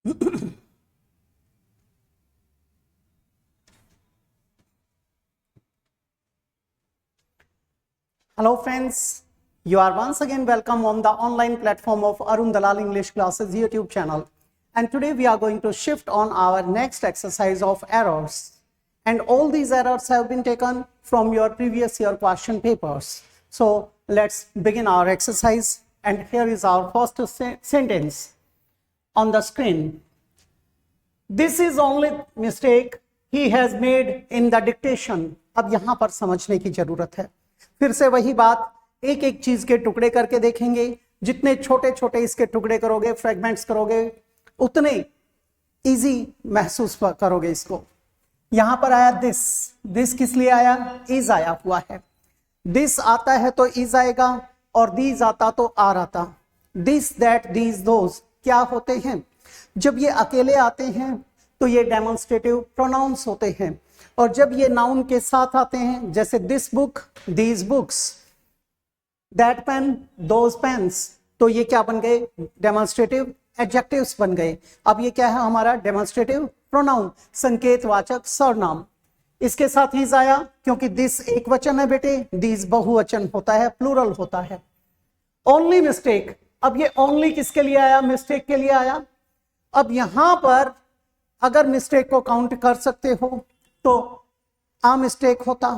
Hello friends, you are once again welcome on the online platform of Arun Dalal English Classes YouTube channel. And today we are going to shift on our next exercise of errors. And all these errors have been taken from your previous year question papers. So let's begin our exercise. And here is our first sentence on the screen. This is only mistake he has made in the dictation. अब यहाँ पर समझने की जरूरत है. फिर से वही बात, एक एक चीज के टुकड़े करके देखेंगे. जितने छोटे छोटे इसके टुकड़े करोगे, फ्रेगमेंट्स करोगे, उतने इजी महसूस करोगे इसको. यहां पर आया दिस किस लिए आया? इज आया हुआ है. दिस आता है तो इज आएगा, और दीज आता तो आर आता. दिस दैट दीज दोज क्या होते हैं? जब ये अकेले आते हैं तो ये डेमोन्स्ट्रेटिव प्रोनाउंस होते हैं, और जब ये नाउन के साथ आते हैं, जैसे this book, these books, that pen, those pens, तो ये क्या बन गए? डेमोन्स्ट्रेटिव एडजेक्टिव्स बन गए. अब ये क्या है हमारा? डेमोन्स्ट्रेटिव प्रोनाउन, संकेतवाचक सर्वनाम. इसके साथ इज आया क्योंकि दिस एक वचन है बेटे, दीज बहुवचन होता है, प्लूरल होता है. ओनली मिस्टेक, अब ये ओनली किसके लिए आया? मिस्टेक के लिए आया. अब यहां पर अगर मिस्टेक को काउंट कर सकते हो तो आ मिस्टेक होता.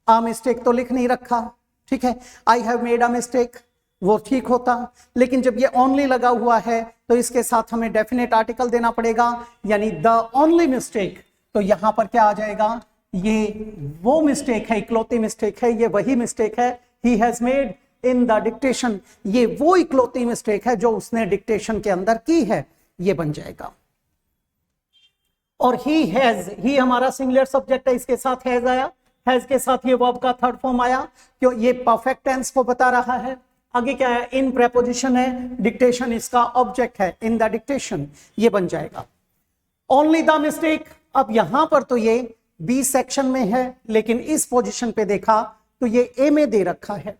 आ मिस्टेक तो लिख नहीं रखा, ठीक है. I have made a mistake, वो ठीक होता. लेकिन जब ये ओनली लगा हुआ है तो इसके साथ हमें डेफिनेट आर्टिकल देना पड़ेगा, यानी द ओनली मिस्टेक. तो यहां पर क्या आ जाएगा? ये वो मिस्टेक है, इकलौती मिस्टेक है, ये वही मिस्टेक है. He has made in the dictation, ये वो इकलौती मिस्टेक है जो उसने डिक्टेशन के अंदर की है, ये बन जाएगा. और ही हैज, ही हमारा सिंगुलर सब्जेक्ट है, इसके साथ हैज आया. हैज के साथ ये वर्ब का थर्ड फॉर्म आया, क्यों? ये परफेक्ट टेंस को बता रहा है. आगे क्या है? इन प्रेपोजिशन है, डिक्टेशन इसका ऑब्जेक्ट है, इन द डिक्टेशन, ये बन जाएगा. ओनली द मिस्टेक, अब यहां पर तो ये बी सेक्शन में है, लेकिन इस पोजीशन पे देखा तो ये ए में दे रखा है.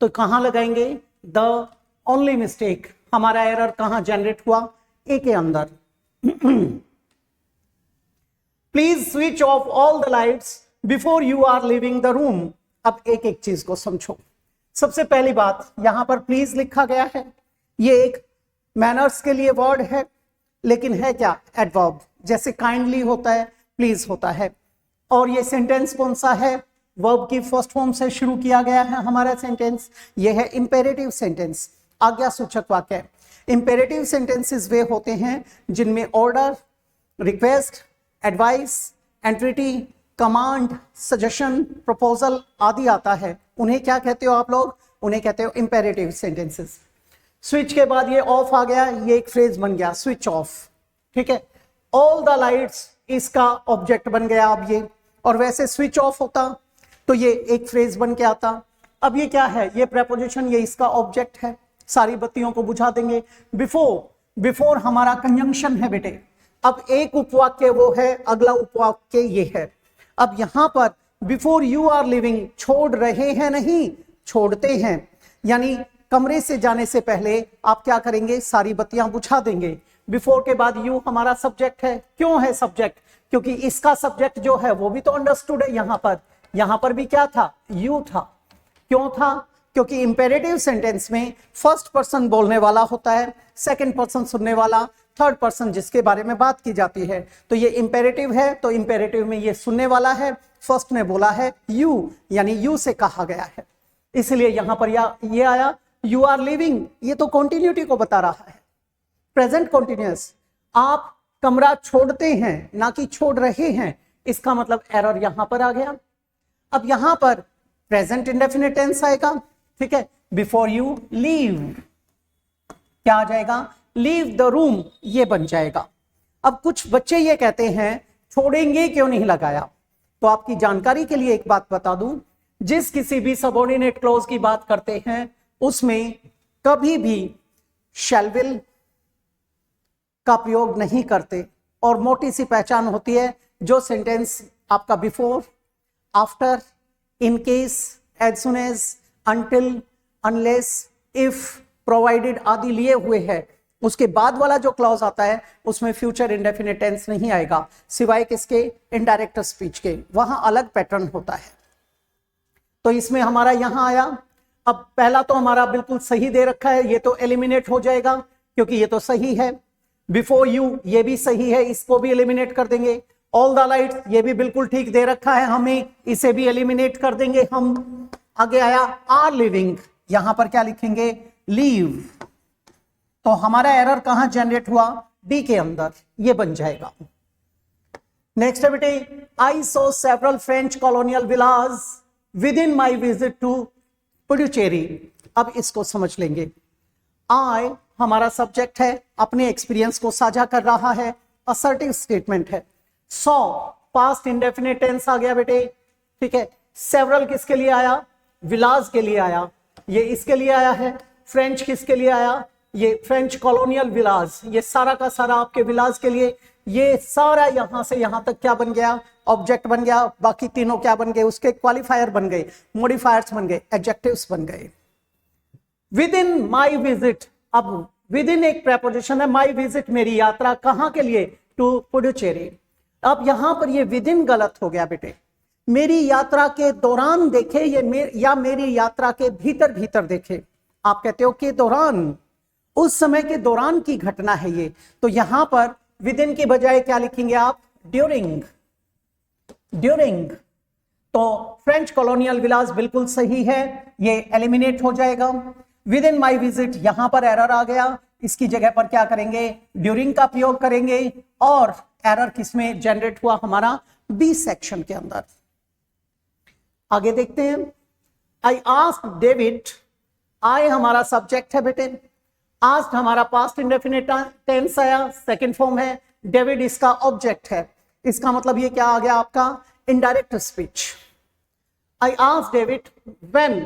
तो कहां लगाएंगे? The only mistake. हमारा एरर कहां जनरेट हुआ? ए के अंदर. Please switch off all the lights before you are living the room. अब एक एक चीज को समझो. सबसे पहली बात, यहां पर प्लीज लिखा गया है. ये एक मैनर्स के लिए वर्ड है, लेकिन है क्या? एडवर्ब. जैसे काइंडली होता है, प्लीज होता है. और ये सेंटेंस कौन सा है? वर्ब की फर्स्ट फॉर्म से शुरू किया गया है हमारा सेंटेंस. ये है इंपेरेटिव सेंटेंस, आज्ञा सूचक वाक्य. इंपेरेटिव सेंटेंसेस वे होते हैं जिनमें order, request, advice, entreaty, command, suggestion, proposal आदि आता है. उन्हें क्या कहते हो आप लोग? उन्हें कहते हो इंपेरेटिव सेंटेंसेस. स्विच के बाद ये ऑफ आ गया, ये एक फ्रेज बन गया, स्विच ऑफ, ठीक है. ऑल द लाइट्स इसका ऑब्जेक्ट बन गया अब ये, और वैसे स्विच ऑफ होता तो ये एक फ्रेज बन के आता. अब ये क्या है? ये प्रेपोजिशन, ये इसका ऑब्जेक्ट है, सारी बत्तियों को बुझा देंगे. बिफोर हमारा कंजंक्शन है बेटे. अब एक उपवाक्य वो है, अगला उपवाक्य ये है. अब यहां पर बिफोर यू आर लिविंग, छोड़ रहे हैं नहीं, छोड़ते हैं, यानी कमरे से जाने से पहले आप क्या करेंगे? सारी बत्तियां बुझा देंगे. बिफोर के बाद यू हमारा सब्जेक्ट है. क्यों है सब्जेक्ट? क्योंकि इसका सब्जेक्ट जो है वो भी तो अंडरस्टूड है. यहां पर भी क्या था? यू था. क्यों था? क्योंकि इंपेरेटिव सेंटेंस में फर्स्ट पर्सन बोलने वाला होता है, सेकंड पर्सन सुनने वाला, थर्ड पर्सन जिसके बारे में बात की जाती है. तो ये इंपेरेटिव है, तो इंपेरेटिव में ये सुनने वाला है, फर्स्ट ने बोला है यू, यानी यू से कहा गया है, इसलिए यहां पर ये आया. यू आर लिविंग, ये तो कॉन्टिन्यूटी को बता रहा है, प्रेजेंट कॉन्टिन्यूअस. आप कमरा छोड़ते हैं, ना कि छोड़ रहे हैं, इसका मतलब एरर यहां पर आ गया. अब यहां पर प्रेजेंट इंडेफिनिट टेंस आएगा, ठीक है. बिफोर यू लीव, क्या आ जाएगा? लीव द रूम, ये बन जाएगा. अब कुछ बच्चे ये कहते हैं छोड़ेंगे क्यों नहीं लगाया? तो आपकी जानकारी के लिए एक बात बता दूं, जिस किसी भी सबऑर्डिनेट क्लॉज की बात करते हैं उसमें कभी भी शैल विल का प्रयोग नहीं करते. और मोटी सी पहचान होती है, जो सेंटेंस आपका before, after, in case, as soon as, until, unless, if, provided आदि लिए हुए है, उसके बाद वाला जो क्लॉज आता है उसमें फ्यूचर इंडेफिनिट टेंस नहीं आएगा, सिवाय किसके, इनडायरेक्ट स्पीच के, वहां अलग पैटर्न होता है। तो इसमें हमारा यहां आया। अब पहला तो हमारा बिल्कुल सही दे रखा है, ये तो एलिमिनेट हो जाएगा क्योंकि ये तो सही है। बिफोर यू ये भी सही है, इसको भी एलिमिनेट कर देंगे। ऑल द लाइट्स ये भी बिल्कुल ठीक दे रखा है हमें, इसे भी एलिमिनेट कर देंगे हम। आगे आया आर लिविंग, यहां पर क्या लिखेंगे, लीव। तो हमारा एरर कहां जनरेट हुआ, डी के अंदर, ये बन जाएगा। नेक्स्ट है बेटे, I saw several French colonial villas within my visit to Puducherry. अब इसको समझ लेंगे। आई हमारा सब्जेक्ट है, अपने एक्सपीरियंस को साझा कर रहा है, असर्टिव स्टेटमेंट है। सो पास्ट इंडेफिनिट टेंस आ गया बेटे, ठीक है। सेवरल किसके लिए आया, विलाज के लिए आया, ये इसके लिए आया है। फ्रेंच किसके लिए आया, ये फ्रेंच कॉलोनियल विलाज, ये सारा का सारा आपके विलाज के लिए। ये सारा यहां से यहां तक क्या बन गया, ऑब्जेक्ट बन गया। बाकी तीनों क्या बन गए, उसके क्वालिफायर बन गए, मॉडिफायर्स बन गए, एडजेक्टिव्स बन गए। विद इन माई विजिट, अब विद इन एक प्रेपोजिशन है, माई विजिट मेरी यात्रा, कहां के लिए, टू पुडुचेरी। अब यहां पर ये विद इन गलत हो गया बेटे, मेरी यात्रा के दौरान देखे ये या मेरी यात्रा के भीतर भीतर देखे। आप कहते हो कि दौरान, उस समय के दौरान की घटना है ये, तो यहां पर विद इन की बजाय क्या लिखेंगे आप, ड्यूरिंग। ड्यूरिंग तो फ्रेंच कॉलोनियल विलास बिल्कुल सही है, ये एलिमिनेट हो जाएगा। विद इन माई विजिट यहां पर एरर आ गया, इसकी जगह पर क्या करेंगे, ड्यूरिंग का प्रयोग करेंगे। और एरर किसमें जनरेट हुआ, हमारा बी सेक्शन के अंदर। आगे देखते हैं। आई आस्क्ड डेविड, आई हमारा सब्जेक्ट है बेटे, आस्क्ड हमारा पास्ट इंडेफिनिट टेंस आया, सेकंड फॉर्म है। डेविड इसका ऑब्जेक्ट है, इसका मतलब ये क्या आ गया आपका, indirect speech. I asked David when,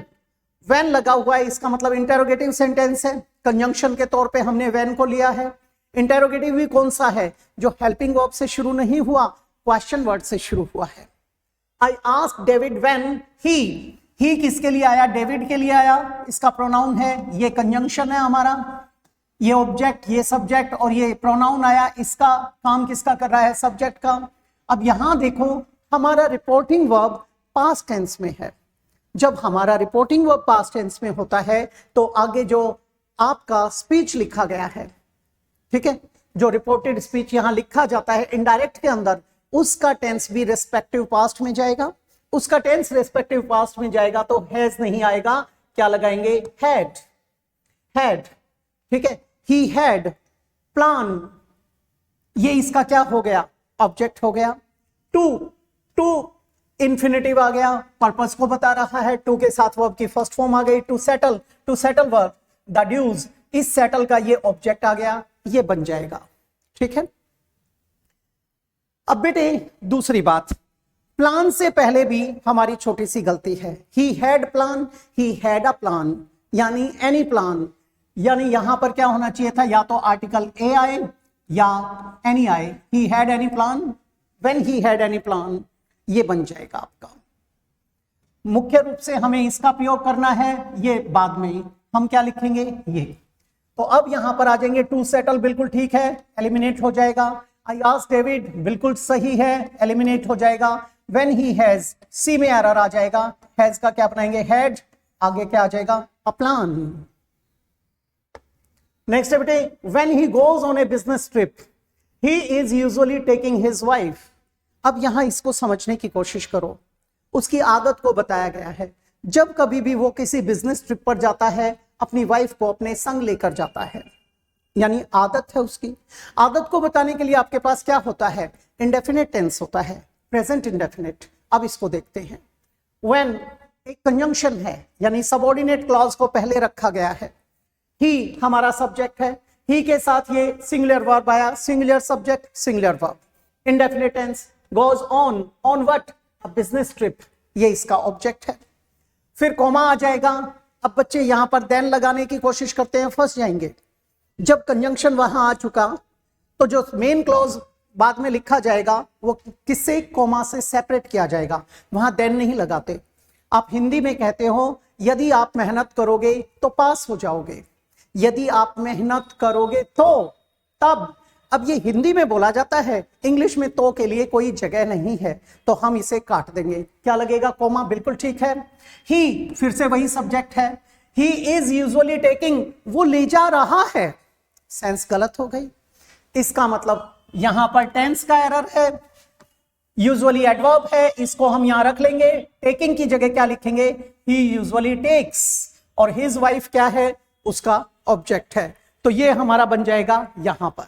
when लगा हुआ है, इसका मतलब इंटेरोगेटिव सेंटेंस है, कंजंक्शन के तौर पे हमने व्हेन को लिया है। इंटेरोगेटिव भी कौन सा है, जो हेल्पिंग वर्ब से शुरू नहीं हुआ, क्वेश्चन वर्ड से शुरू हुआ है। I asked David when he किसके लिए आया, डेविड के लिए आया, इसका प्रोनाउन है, ये कंजंक्शन है हमारा, ये ऑब्जेक्ट, ये सब्जेक्ट और ये प्रोनाउन आया, इसका काम किसका कर रहा है, सब्जेक्ट का। अब यहां देखो हमारा रिपोर्टिंग वर्ब पास्ट टेंस में है। जब हमारा रिपोर्टिंग वर्ब पास्ट टेंस में होता है तो आगे जो आपका स्पीच लिखा गया है, ठीक है, जो रिपोर्टेड स्पीच यहां लिखा जाता है इनडायरेक्ट के अंदर, उसका टेंस भी रेस्पेक्टिव पास्ट में जाएगा। उसका टेंस रेस्पेक्टिव पास्ट में जाएगा तो हैज नहीं आएगा, क्या लगाएंगे, हैड। हैड, ठीक है, ही हैड प्लान, ये इसका क्या हो गया, ऑब्जेक्ट हो गया। टू इंफिनिटिव आ गया, पर्पस को बता रहा है। टू के साथ वर्ब की फर्स्ट फॉर्म आ गई, to settle verb, the dues, इस सेटल का ये ऑब्जेक्ट आ गया, ये बन जाएगा, ठीक है। अब बेटे दूसरी बात, प्लान से पहले भी हमारी छोटी सी गलती है। He had plan, he had a plan, यानी एनी प्लान, यानी यहां पर क्या होना चाहिए था, या तो आर्टिकल ए आए या एनी आए। He had any plan, when he had any plan, ये बन जाएगा आपका। मुख्य रूप से हमें इसका प्रयोग करना है, ये बाद में हम क्या लिखेंगे, ये। तो अब यहां पर आ जाएंगे, टू सेटल बिल्कुल ठीक है, एलिमिनेट हो जाएगा। आई आस्क्ड डेविड बिल्कुल सही है, एलिमिनेट हो जाएगा। व्हेन ही हैज, सी में एरर आ जाएगा, हैज का क्या बनाएंगे, हैड, आगे क्या आ जाएगा, अ प्लान। नेक्स्ट है बेटे, when he goes on A business trip he is usually taking his wife. अब यहां इसको समझने की कोशिश करो, उसकी आदत को बताया गया है। जब कभी भी वो किसी बिजनेस ट्रिप पर जाता है, अपनी वाइफ को अपने संग लेकर जाता है, यानी आदत है उसकी। आदत को बताने के लिए आपके पास क्या होता है, इंडेफिनिट टेंस होता है, प्रेजेंट इंडेफिनिट। अब इसको देखते हैं। व्हेन एक कंजंक्शन है, यानी सबऑर्डिनेट क्लॉज को पहले रखा गया है। ही हमारा सब्जेक्ट है, ही के साथ ये सिंगुलर वर्ब आया, singular subject singular verb. Indefinite tense, goes on what, a business trip, ये इसका ऑब्जेक्ट है। फिर कॉमा आ जाएगा। अब बच्चे यहां पर देन लगाने की कोशिश करते हैं, फंस जाएंगे। जब कंजंक्शन वहां आ चुका तो जो मेन क्लॉज बाद में लिखा जाएगा वो किससे, कॉमा से सेपरेट किया जाएगा, वहां देन नहीं लगाते। आप हिंदी में कहते हो, यदि आप मेहनत करोगे तो पास हो जाओगे, यदि आप मेहनत करोगे तो, तब। अब ये हिंदी में बोला जाता है, इंग्लिश में तो के लिए कोई जगह नहीं है, तो हम इसे काट देंगे। क्या लगेगा? कोमा, बिल्कुल ठीक है। ही फिर से वही सब्जेक्ट है। ही इज यूजुअली टेकिंग, वो ले जा रहा है। सेंस गलत हो गई। इसका मतलब यहां पर टेंस का एरर है। यूजुअली एडवर्ब है, इसको हम यहां रख लेंगे। टेकिंग की जगह क्या लिखेंगे? ही यूजुअली टेक्स। और हिज वाइफ क्या है? उसका ऑब्जेक्ट है। तो ये हमारा बन जाएगा यहां पर।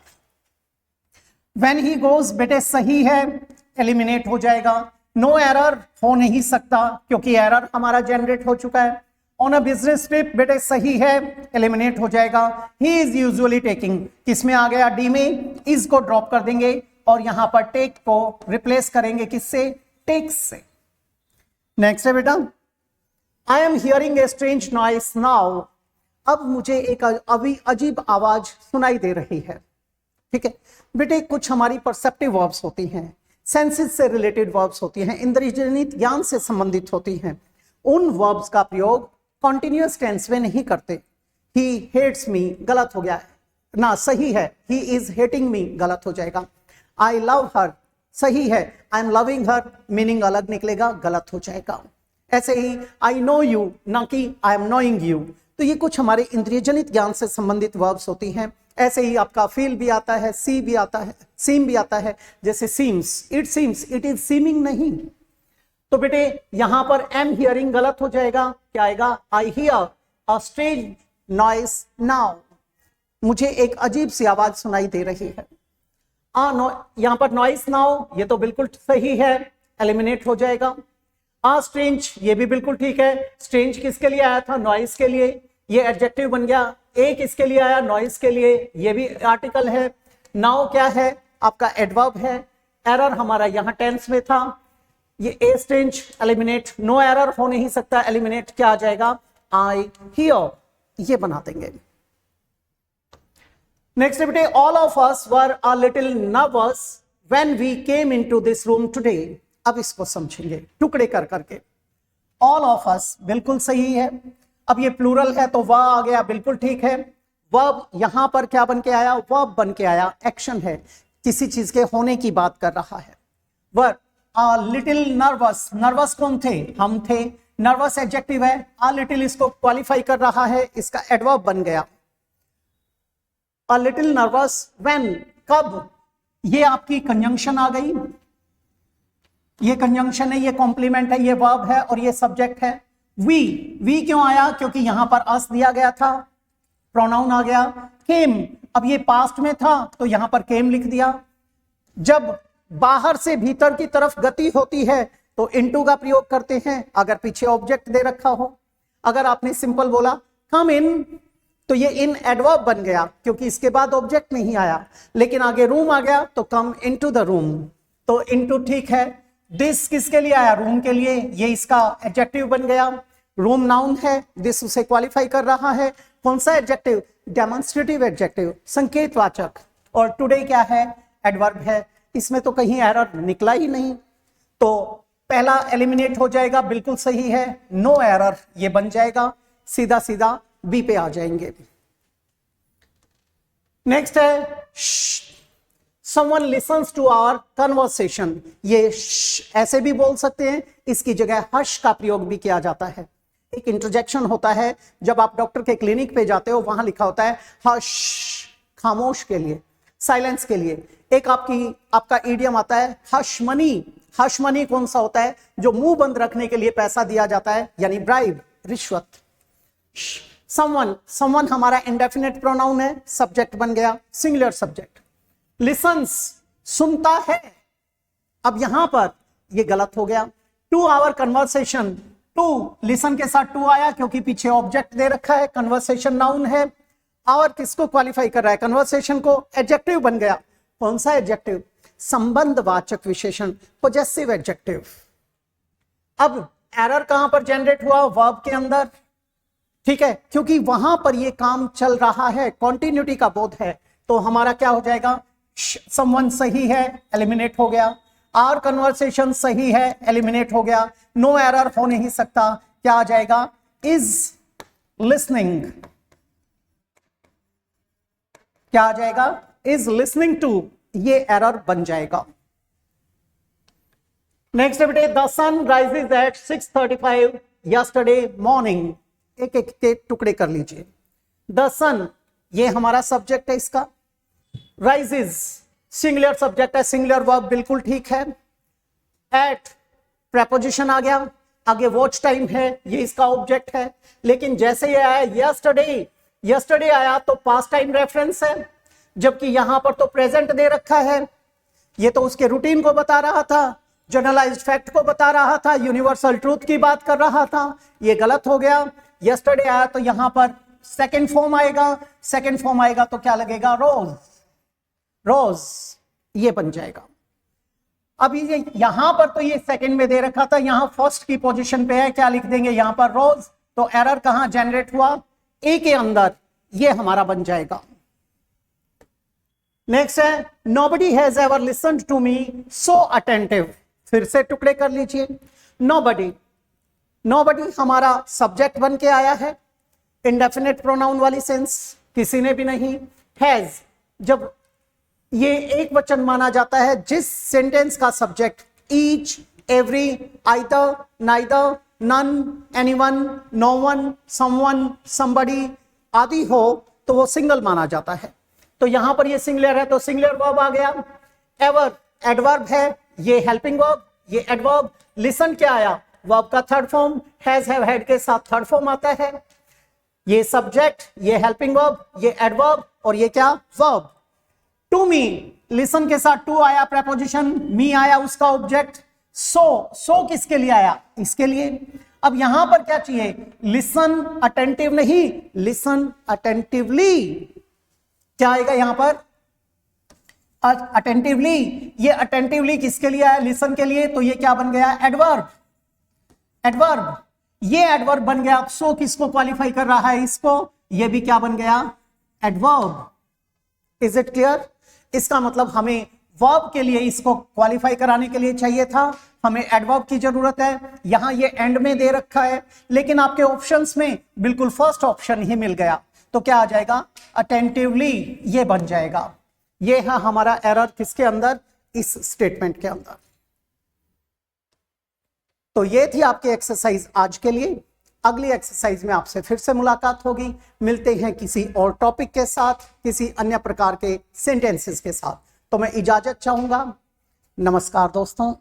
When he goes, बेटे सही है, एलिमिनेट हो जाएगा। नो एरर हो नहीं सकता क्योंकि एरर हमारा जनरेट हो चुका है। ऑन अ बिजनेस ट्रिप, बेटे सही है, एलिमिनेट हो जाएगा। ही इज यूजुअली टेकिंग, किसमें आ गया? डी में। इज को ड्रॉप कर देंगे और यहां पर टेक को रिप्लेस करेंगे किससे? टेक्स से। नेक्स्ट है बेटा, I am hearing a strange noise now. अब मुझे एक अभी अजीब आवाज सुनाई दे रही है। ठीक है बेटे, कुछ हमारी परसेप्टिव वर्ब्स होती हैं, सेंसेस से रिलेटेड वर्ब्स होती हैं, इंद्रियजनित ज्ञान से संबंधित होती हैं। उन वर्ब्स का प्रयोग कॉन्टिन्यूअस टेंस में नहीं करते। ही हेट्स मी, गलत हो गया है ना, सही है। ही इज हेटिंग मी, गलत हो जाएगा। आई लव हर, सही है। I am loving her, meaning अलग निकलेगा, गलत हो जाएगा। ऐसे ही आई नो यू, ना कि आई एम नोइंग यू। तो ये कुछ हमारे इंद्रियजनित ज्ञान से संबंधित वर्ब्स होती हैं। ऐसे ही आपका फील भी आता है, सी भी आता है, सीम भी आता है। जैसे seems, it seems, it is seeming नहीं। तो बेटे यहां पर एम हियरिंग गलत हो जाएगा। क्या आएगा? I hear a strange noise now, मुझे एक अजीब सी आवाज सुनाई दे रही है। यहां पर नॉइस नाउ, ये तो बिल्कुल सही है, एलिमिनेट हो जाएगा। स्ट्रेंज, ये भी बिल्कुल ठीक है। स्ट्रेंज किसके लिए आया था? नॉइस के लिए, ये एडजेक्टिव बन गया। ए किसके लिए आया? नॉइस के लिए, ये भी आर्टिकल है। नाउ क्या है? आपका एडवर्ब है। एरर हमारा यहां टेंस में था। ये a strange, eliminate. No error हो नहीं सकता, एलिमिनेट। क्या आ जाएगा? आई हियर, ये बना देंगे। नेक्स्ट बेटे, all of us were a little nervous when we came into this room today. अब इसको समझेंगे टुकड़े कर करके। ऑल ऑफ अस बिल्कुल सही है। अब ये प्लूरल है तो वह आ गया, बिल्कुल ठीक है। वर्ब यहां पर क्या बन के आया? वर्ब बन के आया, एक्शन है, किसी चीज के होने की बात कर रहा है। वर्ब अ लिटिल नर्वस, नर्वस कौन थे? हम थे। नर्वस एडजेक्टिव है, अ लिटिल इसको क्वालिफाई कर रहा है, इसका एडवर्ब बन गया। अ लिटिल नर्वस व्हेन, कब? ये आपकी कंजंक्शन आ गई। ये कंजंक्शन है, ये कॉम्प्लीमेंट है, ये वर्ब है और ये सब्जेक्ट है। वी क्यों आया? क्योंकि यहां पर अस दिया गया था, प्रोनाउन आ गया। केम, अब ये पास्ट में था तो यहां पर केम लिख दिया। जब बाहर से भीतर की तरफ गति होती है तो इनटू का प्रयोग करते हैं, अगर पीछे ऑब्जेक्ट दे रखा हो। अगर आपने सिंपल बोला कम इन, तो ये इन एडवर्ब बन गया क्योंकि इसके बाद ऑब्जेक्ट नहीं आया। लेकिन आगे रूम आ गया तो कम इनटू द रूम, तो इनटू ठीक है। दिस किसके लिए आया? रूम के लिए, ये इसका एडजेक्टिव बन गया। रूम नाउन है, दिस उसे क्वालिफाई कर रहा है। कौन सा एडजेक्टिव? Demonstrative adjective, संकेतवाचक। और टुडे क्या है? एडवर्ब है। इसमें तो कहीं एरर निकला ही नहीं, तो पहला एलिमिनेट हो जाएगा, बिल्कुल सही है। नो एरर ये बन जाएगा, सीधा सीधा बी पे आ जाएंगे। नेक्स्ट है someone listens to our conversation। ये ऐसे भी बोल सकते हैं, इसकी जगह हश का प्रयोग भी किया जाता है। एक इंटरजेक्शन होता है, जब आप डॉक्टर के क्लिनिक पे जाते हो वहां लिखा होता है हश, खामोश के लिए, साइलेंस के लिए। एक आपका इडियम आता है हश मनी। हश मनी कौन सा होता है? जो मुंह बंद रखने के लिए पैसा दिया जाता है, यानी ब्राइब, रिश्वत। समवन हमारा इंडेफिनिट प्रोनाउन है, सब्जेक्ट बन गया, सिंगुलर सब्जेक्ट। लिसन्स, सुनता है। अब यहां पर ये गलत हो गया। To our conversation, to listen के साथ टू आया क्योंकि पीछे ऑब्जेक्ट दे रखा है, कन्वर्सेशन नाउन है। आवर किसको क्वालिफाई कर रहा है? कन्वर्सेशन को। एडजेक्टिव बन गया। कौन सा एडजेक्टिव? संबंधवाचक विशेषण, पॉजेसिव एडजेक्टिव। अब एरर कहां पर जनरेट हुआ? वर्ब के अंदर, ठीक है, क्योंकि वहां पर ये काम चल रहा है, कॉन्टिन्यूटी का बोध है। तो हमारा क्या हो जाएगा? समवन सही है, एलिमिनेट हो गया। आर कन्वर्सेशन सही है, एलिमिनेट हो गया। नो एरर हो नहीं सकता, क्या आ जाएगा? Is listening. क्या आ जाएगा, इज लिसनिंग टू, ये एरर बन जाएगा। नेक्स्ट बेटे, the sun rises at 6:35 yesterday morning. एक एक के टुकड़े कर लीजिए। द सन, ये हमारा सब्जेक्ट है इसका। राइजेज सिंगुलर सब्जेक्ट है, सिंगुलर वर्ब बिल्कुल ठीक है। एट प्रेपोजिशन आ गया, आगे वॉच टाइम है, ये इसका ऑब्जेक्ट है। लेकिन जैसे ये आया यस्टरडे, यस्टरडे आया तो पास्ट टाइम रेफरेंस है, जबकि यहां पर तो प्रेजेंट दे रखा है। ये तो उसके रूटीन को बता रहा था, जनरलाइज्ड फैक्ट को बता रहा था, यूनिवर्सल ट्रूथ की बात कर रहा था। ये गलत हो गया। यस्टरडे आया तो यहां पर सेकंड फॉर्म आएगा, सेकंड फॉर्म आएगा तो क्या लगेगा, रोज, रोज, ये बन जाएगा। अब ये यहां पर तो ये सेकंड में दे रखा था, यहां फर्स्ट की पोजीशन पे है, क्या लिख देंगे यहां पर, रोज। तो एरर कहां जनरेट हुआ, ए के अंदर, ये हमारा बन जाएगा। नेक्स्ट है, nobody has ever listened to me so attentive. फिर से टुकड़े कर लीजिए। नोबडी, नोबडी हमारा सब्जेक्ट बन के आया है, इंडेफिनिट प्रोनाउन वाली सेंस, किसी ने भी नहीं। हैज, जब ये एक वचन माना जाता है जिस सेंटेंस का subject each, every, either, neither, none, anyone, no one, someone, somebody आदि हो, तो वो सिंगल माना जाता है। तो यहां पर ये सिंगुलर है तो सिंगुलर वर्ब आ गया। एवर एडवर्ब है, ये हेल्पिंग वर्ब, ये एडवर्ब। लिसन क्या आया, वर्ब का third form, has, have, had के साथ थर्ड फॉर्म आता है। ये सब्जेक्ट, ये हेल्पिंग वर्ब, ये एडवर्ब, और ये क्या, वर्ब। टू मी, लिसन के साथ टू आया प्रेपोजिशन, मी आया उसका ऑब्जेक्ट। सो किसके लिए आया, इसके लिए। अब यहां पर क्या चाहिए, लिसन अटेंटिव नहीं, लिसन अटेंटिवली। क्या आएगा यहां पर, अटेंटिवली। ये अटेंटिवली किसके लिए आया, लिसन के लिए, तो ये क्या बन गया, एडवर्ब, एडवर्ब। ये एडवर्ब बन गया। अब सो किसको क्वालिफाई कर रहा है, इसको, ये भी क्या बन गया, एडवर्ब। Is it clear. इसका मतलब हमें वर्ब के लिए इसको क्वालिफाई कराने के लिए चाहिए था, हमें एडवर्ब की जरूरत है। यहां ये एंड में दे रखा है, लेकिन आपके ऑप्शंस में बिल्कुल फर्स्ट ऑप्शन ही मिल गया, तो क्या आ जाएगा, अटेंटिवली, ये बन जाएगा। ये है हमारा एरर किसके अंदर, इस स्टेटमेंट के अंदर। तो ये थी आपकी एक्सरसाइज आज के लिए। अगली एक्सरसाइज में आपसे फिर से मुलाकात होगी। मिलते हैं किसी और टॉपिक के साथ, किसी अन्य प्रकार के सेंटेंसेस के साथ। तो मैं इजाजत चाहूंगा। नमस्कार दोस्तों।